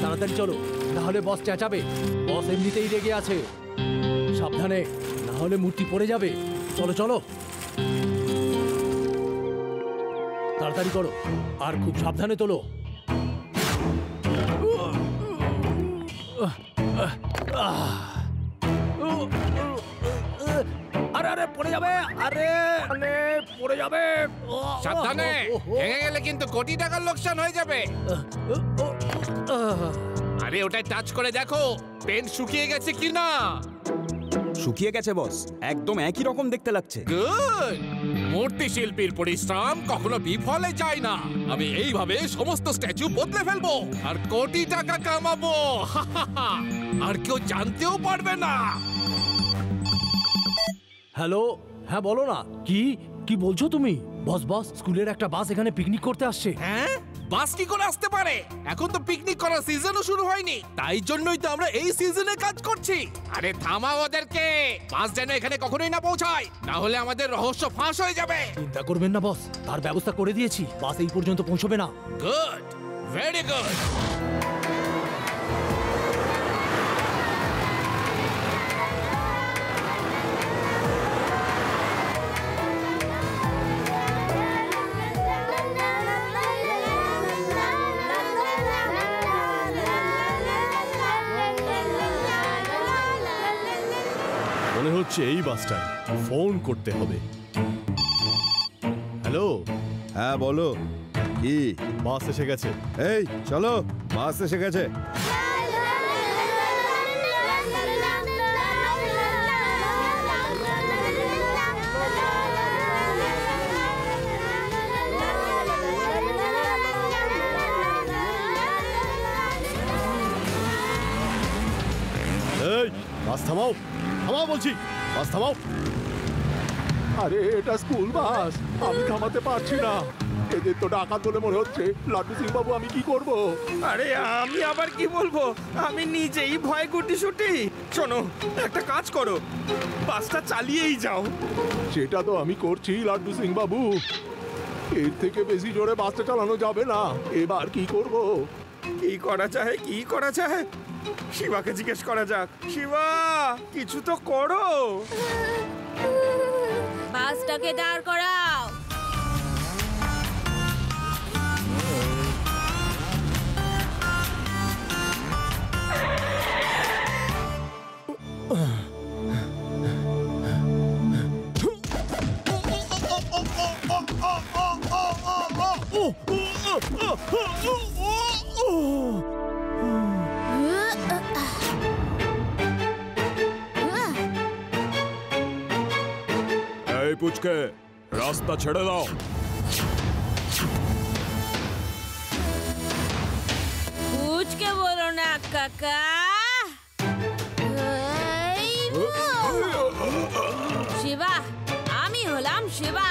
তাড়াতাড়ি চলো, নাহলে বস চেঁচাবে। বস এমনিতেই রেগে আছে। সাবধানে, নাহলে মূর্তি পড়ে যাবে। চলো চলো, তাড়াতাড়ি করো, আর খুব সাবধানে তোলো। আরে আরে পড়ে যাবে, আরে আরে পড়ে যাবে। সাবধানে, ভেঙে গেলে কিন্তু কোটি টাকার লোকসান হয়ে যাবে। আরে ওটাই টাচ করে দেখো পেন শুকিয়ে গেছে কিনা। শুকিয়ে গেছে বস, একদম একই রকম দেখতে লাগছে। গুড, মূর্তি শিল্পীর পরিশ্রম কখনো বিফলে যায় না। আমি এইভাবে সমস্ত স্ট্যাচু বদলে ফেলবো আর কোটি টাকা কামাবো। আর কেউ জানতেও পারবে না। হ্যালো, হ্যাঁ বলো না। কি কি বলছো তুমি? বস বস, স্কুলের একটা বাস এখানে পিকনিক করতে আসছে। হ্যাঁ, বাস কি করে আসতে পারে? এখন তো পিকনিক করার সিজনও শুরু হয়নি, তাই জন্যই তো আমরা এই সিজনে কাজ করছি। আরে থামাও ওদেরকে, বাস যেন এখানে কখনোই না পৌঁছায়, না হলে আমাদের রহস্য ফাঁস হয়ে যাবে। চিন্তা করবেন না বস, তার ব্যবস্থা করে দিয়েছি। বাস এই পর্যন্ত পৌঁছবে না। Good, very good. মনে হচ্ছে এই বাসটায় ফোন করতে হবে। হ্যালো, হ্যাঁ বলো। কি? বাস এসে গেছে। এই চলো, বাস এসে গেছে। এই বাস থামাও, থামাও বলছি, বাস থামাও। আরে এটা স্কুল বাস, আমি থামাতে পারছি না। এদের তো ডাকাত বলে মনে হচ্ছে। লাড্ডু সিং বাবু, আমি কি করব? আরে আমি আবার কি বলবো, আমি নিজেই ভয় গুটি শুটি। শোনো, একটা কাজ করো, বাসটা চালিয়েই যাও। সেটা তো আমি করছি লাড্ডু সিং বাবু। এর থেকে বেশি জোরে বাসটা চালানো যাবে না। এবার কি করব? কি করা যায়, কি করা যায়? শিবাকে জিজ্ঞেস করা যাক। শিবা, কিছু তো করো। বাসটাকে দাঁড় করাও। এই পুচকে, রাস্তা ছেড়ে দাও। পুচকে বলো না কাকা। শিবা, আমি হলাম শিবা।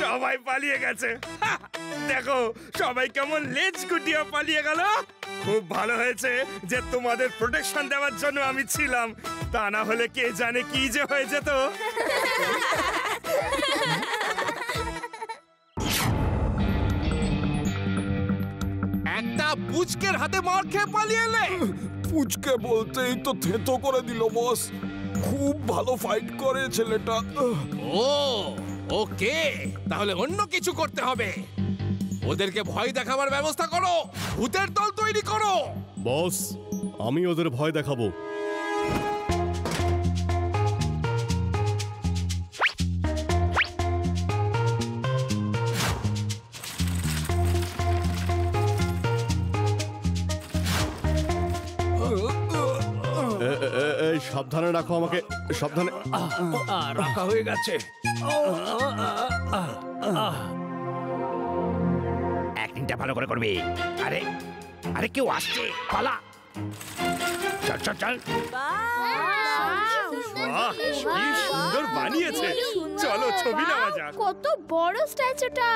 সবাই পালিয়ে গেছে। দেখো সবাই কেমন লেজ গুটিয়ে পালিয়ে গেল। খুব ভালো হয়েছে যে তোমাদের প্রোটেকশন দেওয়ার জন্য আমি ছিলাম, তা না হলে কে জানে কি যে হয়ে যেত। একটা পুচকের হাতে মার খেয়ে পালিয়ে এলে। পুচকে বলতেই তো থেতো করে দিল বস। খুব ভালো ফাইট করে ছেলেটা। ও ওকে, তাহলে অন্য কিছু করতে হবে। ওদেরকে ভয় দেখাবার ব্যবস্থা করো, ভূতের দল তৈরি করো। বস, আমি ওদের ভয় দেখাবো। এই সাবধানে রাখো আমাকে, সাবধানে। রাখা হয়ে গেছে। লাইনটা ভালো করে করবি। আরে আরে কেউ আসছে, পালা। চল চল চল। বাহ, কি সুন্দর বানিয়েছে। চলো ছবি নেওয়া যাক। কত বড় স্ট্যাচুটা।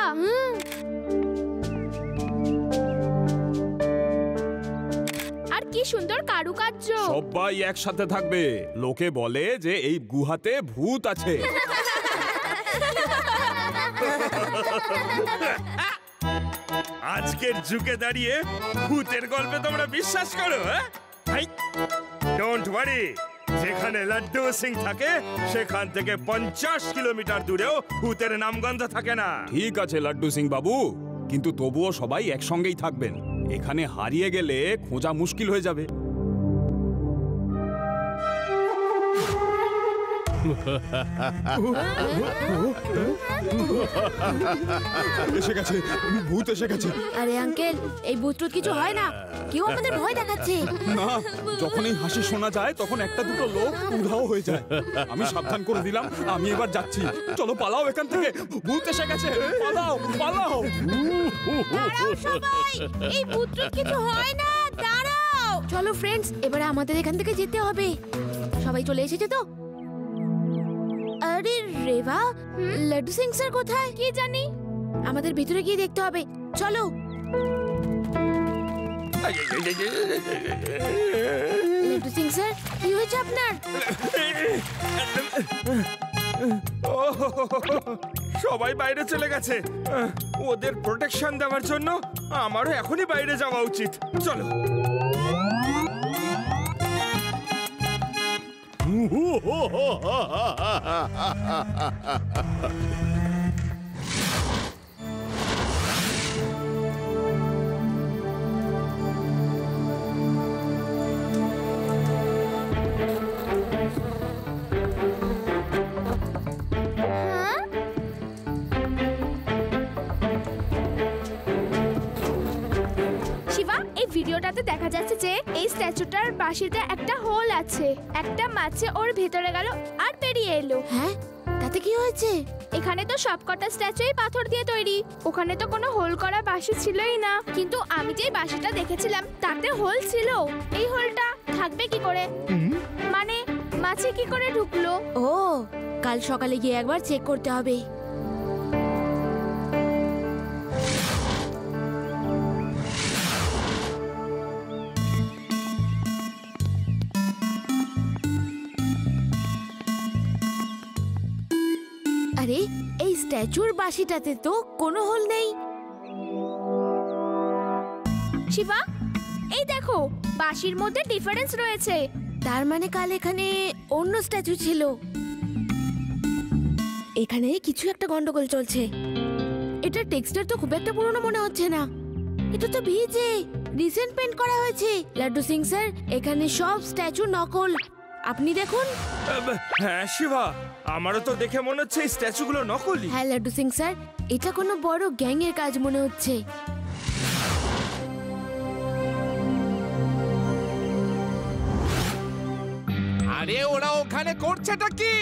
আর কি সুন্দর কারুকার্য। সবাই একসাথে থাকবে। লোকে বলে যে এই গুহাতে ভূত আছে। আজকের যুগে দাঁড়িয়ে ভূতের গল্পে তোমরা বিশ্বাস করো? ডোন্ট ওয়ারি, যেখানে লাড্ডু সিং থাকে সেখান থেকে 50 কিলোমিটার দূরেও ভূতের নামগন্ধ থাকে না। ঠিক আছে লাড্ডু সিং বাবু, কিন্তু তবুও সবাই একসঙ্গেই থাকবেন। এখানে হারিয়ে গেলে খোঁজা মুশকিল হয়ে যাবে। এসে গেছে, ভূত এসে গেছে। আরে আঙ্কেল, এই ভূত কিছু হয় না, কেউ আমাদের ভয় দেখাচ্ছে। না, যখন এই হাসি শোনা যায় তখন একটা দুটো লোক উধাও হয়ে যায়। আমি সাবধান করে দিলাম, আমি এবার যাচ্ছি। চলো পালাও এখান থেকে, ভূত এসে গেছে। পালাও পালাও। সবাই, এই ভূত কিছু হয় না, দাঁড়াও। চলো ফ্রেন্ডস, এবারে আমাদের এখান থেকে যেতে হবে। সবাই চলে এসেছে তো? আরে রেবা, লাড্ডু সিং স্যার কোথায় কি জানি। আমাদের ভিতরে গিয়ে দেখতে হবে, চলো। লাড্ডু সিং স্যার, কি হয়েছে আপনার? সবাই বাইরে চলে গেছে। ওদের প্রোটেকশন দেওয়ার জন্য আমারও এখনই বাইরে যাওয়া উচিত। চলো। শিবা, এই ভিডিওটাতে দেখা যাচ্ছে যে এই স্ট্যাচুটার পাশেতে একটা হোল আছে। একটা মাছে ওর ভেতরে গেল আর বেরিয়ে এলো। হ্যাঁ, তাতে কি হয়েছে? এখানে তো সবকটা স্ট্যাচুই পাথর দিয়ে তৈরি। ওখানে তো কোনো হোল করা বাঁশি ছিলই না। কিন্তু আমি যে বাঁশিটা দেখেছিলাম তাতে হোল ছিল। এই হোলটা থাকবে কি করে? মানে মাছে কি করে ঢুকলো? ও, কাল সকালে গিয়ে একবার চেক করতে হবে। আরে, এই স্ট্যাচুর বাঁশিটাতে তো কোনো হোল নেই। শিবা, এই দেখো, বাঁশির মধ্যে ডিফারেন্স রয়েছে। তার মানে কাল এখানে অন্য স্ট্যাচু ছিল। এখানে কিছু একটা গন্ডগোল চলছে। এটা টেক্সচার তো খুব একটা পুরনো মনে হচ্ছে না। এটা তো ভিজে, রিসেন্ট পেইন্ট করা হয়েছে। লাড্ডু সিং স্যার, এখানে সব স্ট্যাচু নকল। আপনি দেখুন। হ্যাঁ শিবা, আমারও তো দেখে মনে হচ্ছে এই স্ট্যাচুগুলো নকলি। হ্যাঁ লাড্ডু সিং স্যার, এটা কোনো বড় গ্যাং এর কাজ মনে হচ্ছে। আরে ওরা ওখানে করছেটা কি?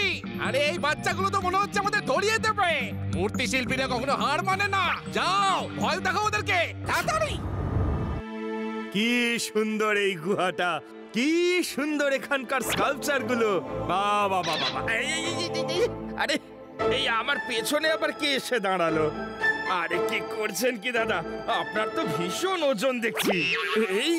আরে এই বাচ্চাগুলো তো মনে হচ্ছে আমাদের ধরিয়ে দেবে। মূর্তি শিল্পীরা কখনো হার মানে না। যাও, ভয় দেখাও ওদেরকে, তাড়াতাড়ি। কি সুন্দর এই গুহাটা, কি সুন্দর এখানকার স্কাল্পচার গুলো। বাবা বাবা, আরে এই আমার পেছনে আবার কে এসে দাঁড়ালো? আরে কি করছেন কি দাদা? আপনার তো ভীষণ ওজন দেখছি। এই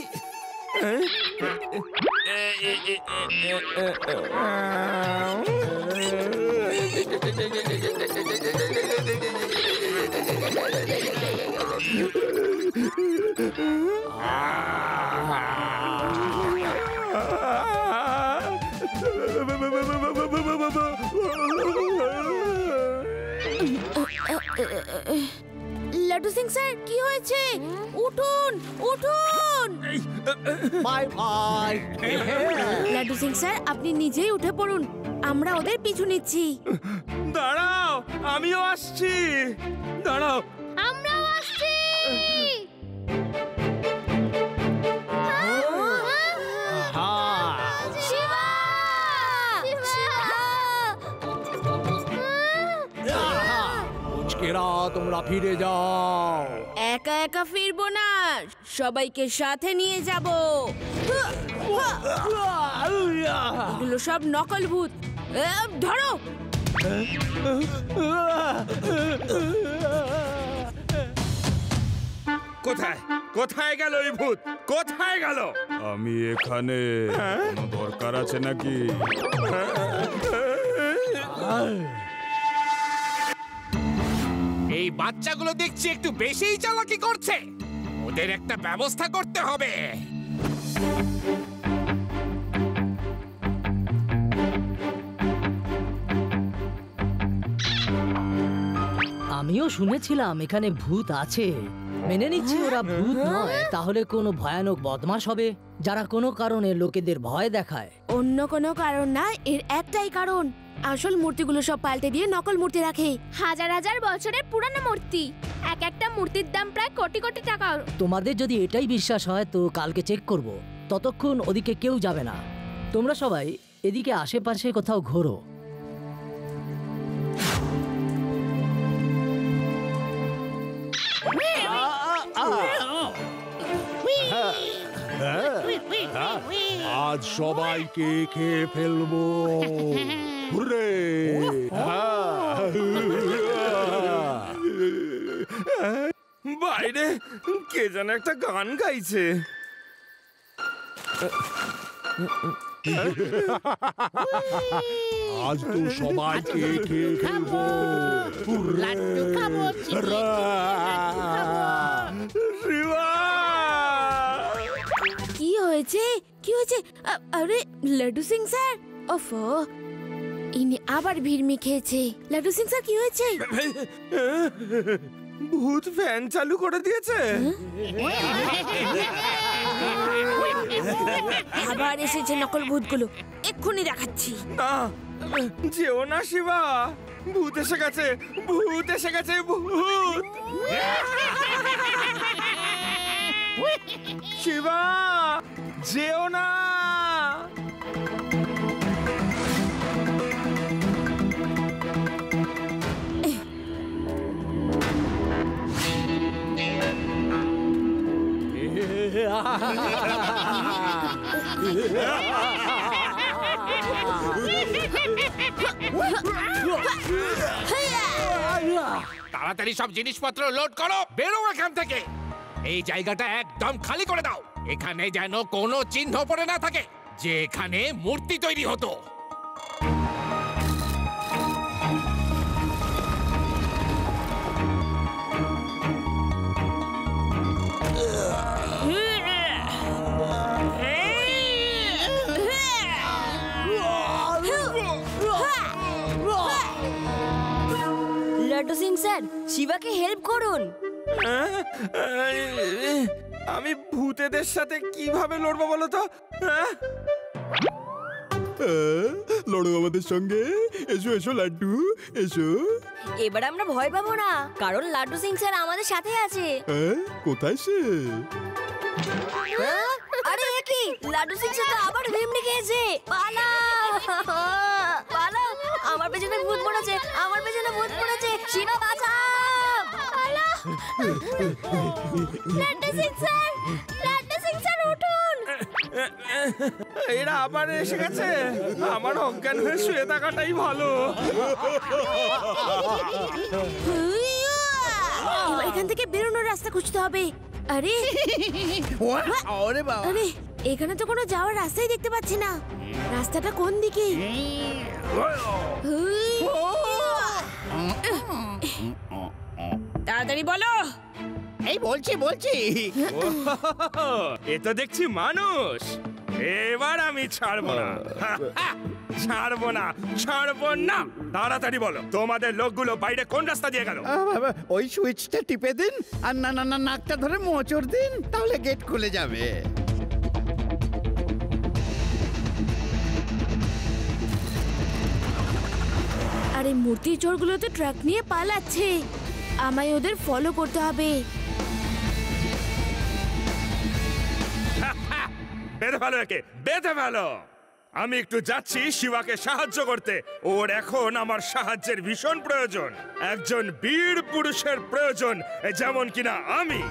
লাড্ডু সিং স্যার, কি হয়েছে? উঠুন উঠুন। Bye bye. Laddu Singh sir, আপনি নিজেই উঠে পড়ুন, আমরা ওদের পিছু নিচ্ছি। দাঁড়াও, আমিও আসছি। দাঁড়াও, আমরাও আসছি। শিবা! পুচকেরা, তোমরা ফিরে যাও। একা একা ফিরবো না, সবাইকে সাথে নিয়ে যাব। এগুলো সব নকল ভূত। ধরো। কোথায় কোথায় গেল ওই ভূত? কোথায় গেল? আমি এখানে। কোনো দরকার আছে নাকি? এই বাচ্চাগুলো দেখছি একটু বেশিই চালাকি করছে, ওদের একটা ব্যবস্থা করতে হবে। আমিও শুনেছিলাম এখানে ভূত আছে। মেনে নিচ্ছি ওরা ভূত নয়, তাহলে কোনো ভয়ানক বদমাশ হবে যারা কোনো কারণে লোকেদের ভয় দেখায়। অন্য কোনো কারণ না, এর একটাই কারণ। আসল মূর্তিগুলো সব পাল্টে দিয়ে নকল মূর্তি রাখে। হাজার হাজার বছরের পুরানো মূর্তি, এক একটা মূর্তির দাম প্রায় কোটি কোটি টাকা। তোমাদের যদি এটাই বিশ্বাস হয় তো কালকে চেক করব। ততক্ষণ ওদিকে কেউ যাবে না। তোমরা সবাই এদিকে আশেপাশে কোথাও ঘোরো। আজ সবাইকে খেয়ে ফেলবো। হুররে! বাইরে কে যেন একটা গান গাইছে। আজ তো সবাইকে খেয়ে ফেলবো। কি হয়েছে? কি হয়েছে? আরে লাড্ডু সিং স্যার, ওফো, ইনি আবার ভিড়মি খেয়েছে। লাড্ডু সিং স্যার কি হয়েছে? ভূত ফ্যান চালু করে দিয়েছে। আবার এসেছে নকল ভূতগুলো, এক্ষুনি দেখাচ্ছি। না, যেও না শিবা, ভূত এসে গেছে, ভূত এসে গেছে, ভূত। শিবা, যেও না। তাড়াতাড়ি সব জিনিসপত্র লোড করো, বেরো এখান থেকে। এই জায়গাটা একদম খালি করে দাও। এখানে যেন কোনো চিহ্ন পড়ে না থাকে যে এখানে মূর্তি তৈরি হতো। লাড্ডু সিং স্যার, শিবাকে হেল্প করুন। আমি ভূতেদের সাথে কিভাবে লড়বো বলো তো? লড়ো আমাদের সঙ্গে। এসো এসো লাড্ডু, এসো। এবার আমরা ভয় পাবো না, কারণ লাড্ডু সিং স্যার আমাদের সাথে আছে। কোথায় সে? আরে এ কি? লাড্ডু সিং স্যার তো আবার ভিমনি খেয়েছে। পালাও, পালাও, আমার পেছনে ভূত পড়েছে, আমার পেছনে ভূত পড়েছে। শিবা বাঁচাও, পালাও। লাড্ডু সিং স্যার, লাড্ডু সিং স্যার উঠুন। এরা আবার এসে গেছে। আমার অজ্ঞান হয়ে শুয়ে থাকাটাই ভালো। এবার এখান থেকে বেরোনোর রাস্তা খুঁজতে হবে। আরে আরে, এখানে তো কোনো যাওয়ার রাস্তাই দেখতে পাচ্ছি না। রাস্তাটা কোন দিকে? তাড়াতাড়ি বলো। এই বলছি। এ তো দেখছি মানুষ। এবার আমি ছাড়বো না, ছাড়বো না। তাড়াতাড়ি বলো, তোমাদের লোকগুলো বাইরে কোন রাস্তা দিয়ে গেল? ওই সুইচটা টিপে দিন আর না নাকটা ধরে মোচড় দিন, তাহলে গেট খুলে যাবে। আরে মূর্তির চোরগুলো তো ট্রাক নিয়ে পালাচ্ছে, আমায় ওদের ফলো করতে হবে। বেঁধে ফেলো একে, বেঁধে ফেলো। আমি একটু যাচ্ছি শিবাকে সাহায্য করতে। ওর এখন আমার সাহায্যের ভীষণ প্রয়োজন। একজন বীর পুরুষের প্রয়োজন, যেমন কিনা আমি।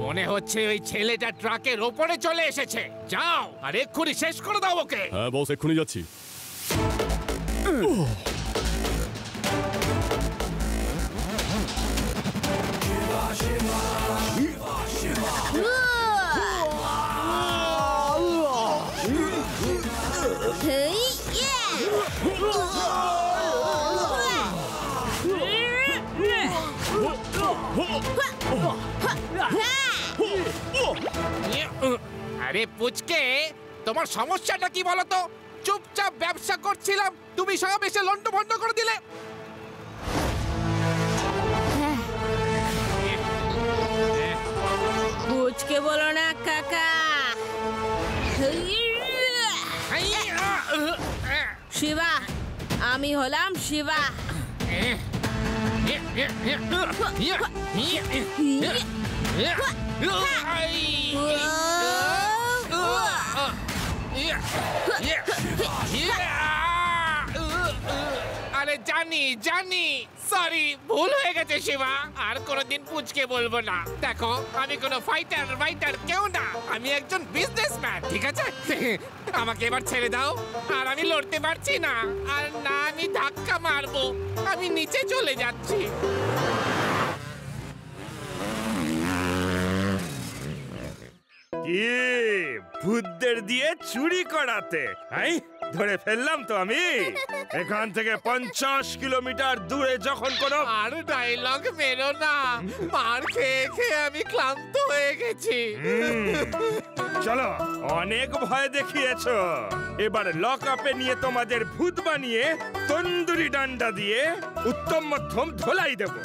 মনে হচ্ছে ওই ছেলেটা ট্রাকের ওপরে চলে এসেছে। যাও আর এক্ষুনি শেষ করে দাও ওকে। হ্যাঁ বস, এক্ষুনি যাচ্ছি। আরে পুচকে, তোমার সমস্যাটা কি বলো তো? চুপচাপ ব্যবসা করছিলাম, তুমি সব এসে লন্ডভন্ড করে দিলে। পুচকে বলো না কাকা। শিবা, আমি হলাম শিবা। আরে জানি জানি, সরি, ভুল হয়ে গেছে শিবা। আর কোনোদিন পুচকে বলবো না। দেখো, আমি কোনো ফাইটার কেউ না, আমি একজন বিজনেসম্যান, ঠিক আছে? আমাকে এবার ছেড়ে দাও। আর আমি লড়তে পারছি না, আর না আমি ধাক্কা মারবো। আমি নিচে চলে যাচ্ছি। কি ভূতদের দিয়ে চুরি করাতে? ধরে ফেললাম তো আমি। এখান থেকে 50 কিলোমিটার দূরে যখন কোনো আর ডায়লগ মেরো না, মার খেয়ে খেয়ে আমি ক্লান্ত হয়ে গেছি। চলো, অনেক ভয় দেখিয়েছো, এবার লক আপে নিয়ে তোমাদের ভূত বানিয়ে তন্দুরি ডান্ডা দিয়ে উত্তম মধ্যম ধোলাই দেবো।